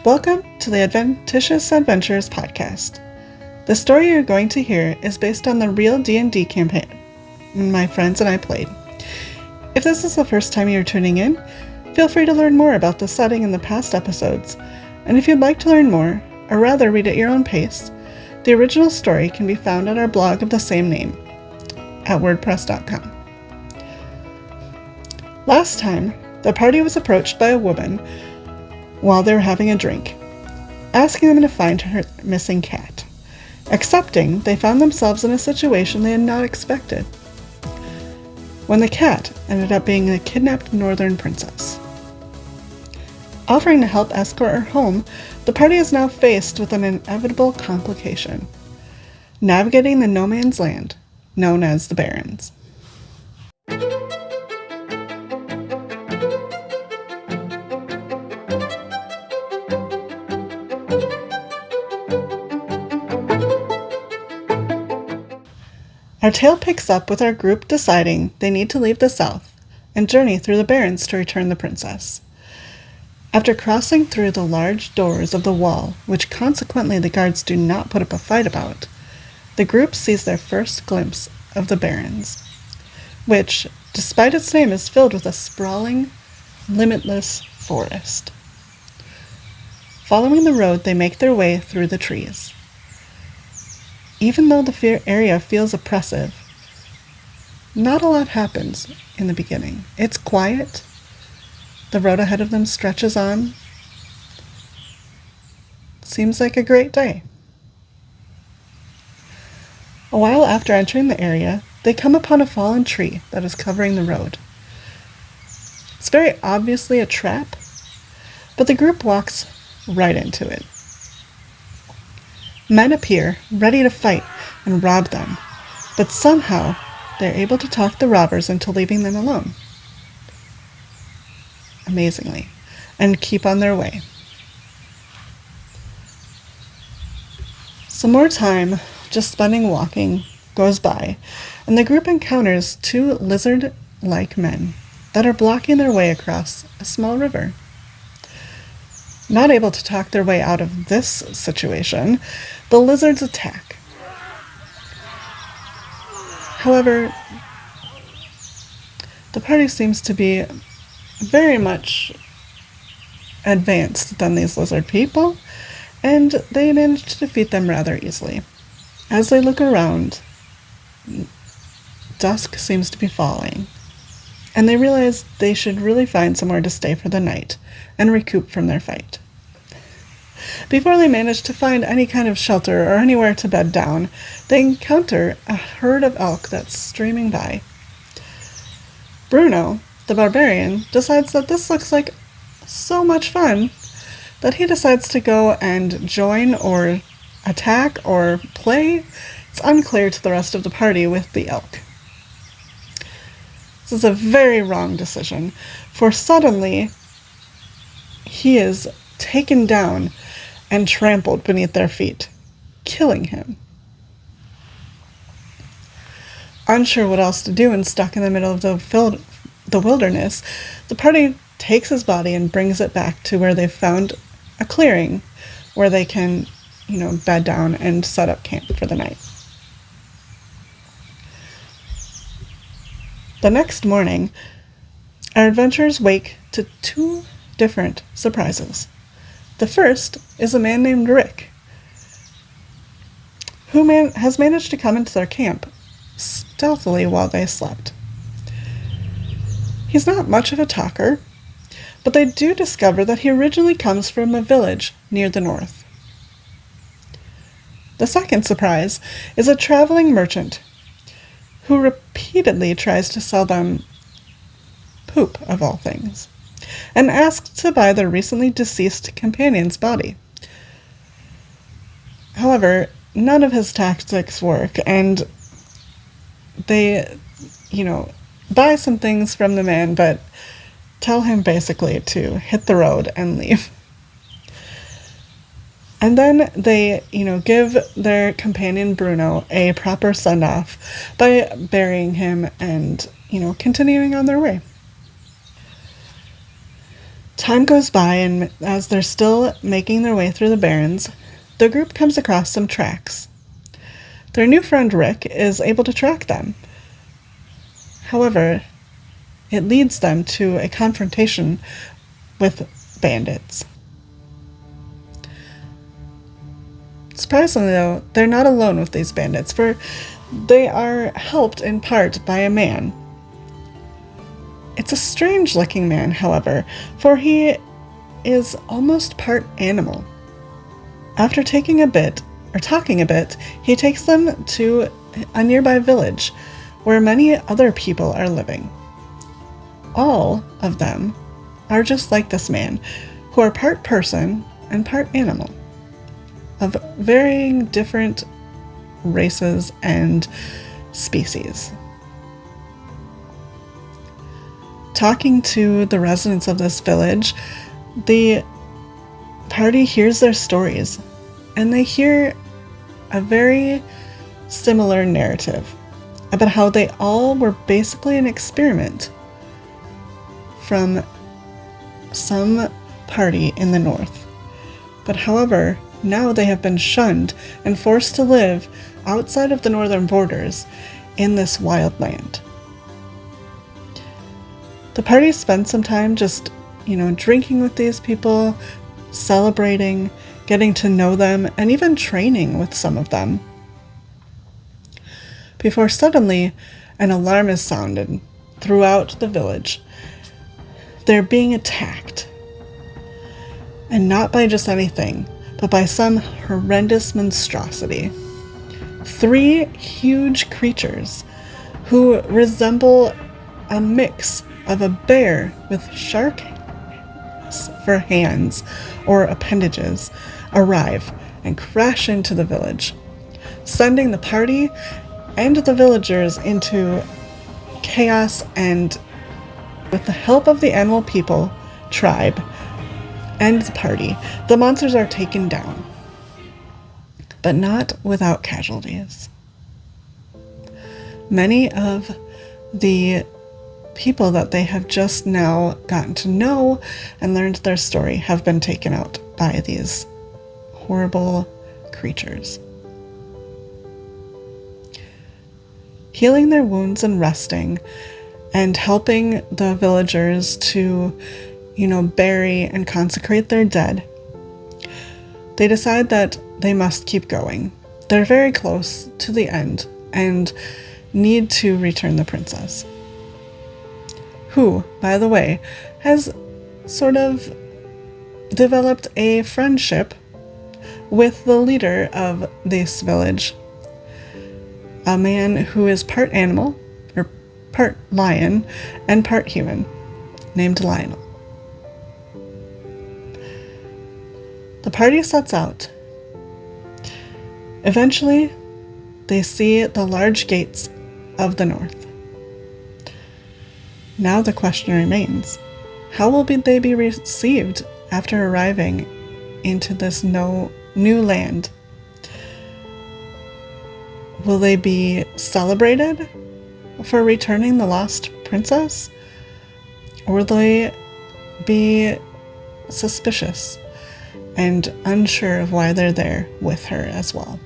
Welcome to the Adventitious Adventures podcast. The story you're going to hear is based on the real D&D campaign my friends and I played. If this is the first time you're tuning in, feel free to learn more about the setting in the past episodes, and if you'd like to learn more, or rather read at your own pace, the original story can be found at our blog of the same name, at wordpress.com. Last time, the party was approached by a woman while they were having a drink, asking them to find her missing cat. Accepting, they found themselves in a situation they had not expected, when the cat ended up being a kidnapped northern princess. Offering to help escort her home, the party is now faced with an inevitable complication: navigating the no man's land known as the Barrens. Our tale picks up with our group deciding they need to leave the south and journey through the Barrens to return the princess. After crossing through the large doors of the wall, which consequently the guards do not put up a fight about, the group sees their first glimpse of the Barrens, which, despite its name, is filled with a sprawling, limitless forest. Following the road, they make their way through the trees. Even though the area feels oppressive, not a lot happens in the beginning. It's quiet. The road ahead of them stretches on. Seems like a great day. A while after entering the area, they come upon a fallen tree that is covering the road. It's very obviously a trap, but the group walks right into it. Men appear, ready to fight and rob them, but somehow they're able to talk the robbers into leaving them alone, amazingly, and keep on their way. Some more time, just spending walking, goes by, and the group encounters two lizard-like men that are blocking their way across a small river. Not able to talk their way out of this situation, the lizards attack. However, the party seems to be very much advanced than these lizard people, and they manage to defeat them rather easily. As they look around, dusk seems to be falling, and they realize they should really find somewhere to stay for the night and recoup from their fight. Before they manage to find any kind of shelter or anywhere to bed down, they encounter a herd of elk that's streaming by. Bruno, the barbarian, decides that this looks like so much fun that he decides to go and join or attack or play. It's unclear to the rest of the party with the elk. This is a very wrong decision, for suddenly he is taken down and trampled beneath their feet, killing him. Unsure what else to do and stuck in the middle of the wilderness, the party takes his body and brings it back to where they've found a clearing where they can, bed down and set up camp for the night. The next morning, our adventurers wake to two different surprises. The first is a man named Rick, who has managed to come into their camp stealthily while they slept. He's not much of a talker, but they do discover that he originally comes from a village near the north. The second surprise is a traveling merchant who repeatedly tries to sell them poop, of all things, and asked to buy their recently deceased companion's body. However, none of his tactics work, and they, buy some things from the man, but tell him basically to hit the road and leave. And then they, give their companion Bruno a proper send-off by burying him and, continuing on their way. Time goes by, and as they're still making their way through the Barrens, the group comes across some tracks. Their new friend Rick is able to track them. However, it leads them to a confrontation with bandits. Surprisingly, though, they're not alone with these bandits, for they are helped in part by a man. It's a strange-looking man, however, for he is almost part animal. After talking a bit, he takes them to a nearby village where many other people are living. All of them are just like this man, who are part person and part animal, of varying different races and species. Talking to the residents of this village, the party hears their stories, and they hear a very similar narrative about how they all were basically an experiment from some party in the north. But however, now they have been shunned and forced to live outside of the northern borders in this wild land. The party spent some time just, drinking with these people, celebrating, getting to know them, and even training with some of them. Before suddenly, an alarm is sounded throughout the village. They're being attacked. And not by just anything, but by some horrendous monstrosity. 3 huge creatures who resemble a mix of a bear with sharks for hands or appendages arrive and crash into the village, sending the party and the villagers into chaos. And with the help of the animal people tribe and the party, the monsters are taken down, but not without casualties. Many of the people that they have just now gotten to know and learned their story have been taken out by these horrible creatures. Healing their wounds and resting, and helping the villagers to, bury and consecrate their dead, they decide that they must keep going. They're very close to the end and need to return the princess, who, by the way, has sort of developed a friendship with the leader of this village, a man who is part animal, or part lion, and part human, named Lionel. The party sets out. Eventually, they see the large gates of the north. Now the question remains, how will they be received after arriving into this new land? Will they be celebrated for returning the lost princess? Or will they be suspicious and unsure of why they're there with her as well?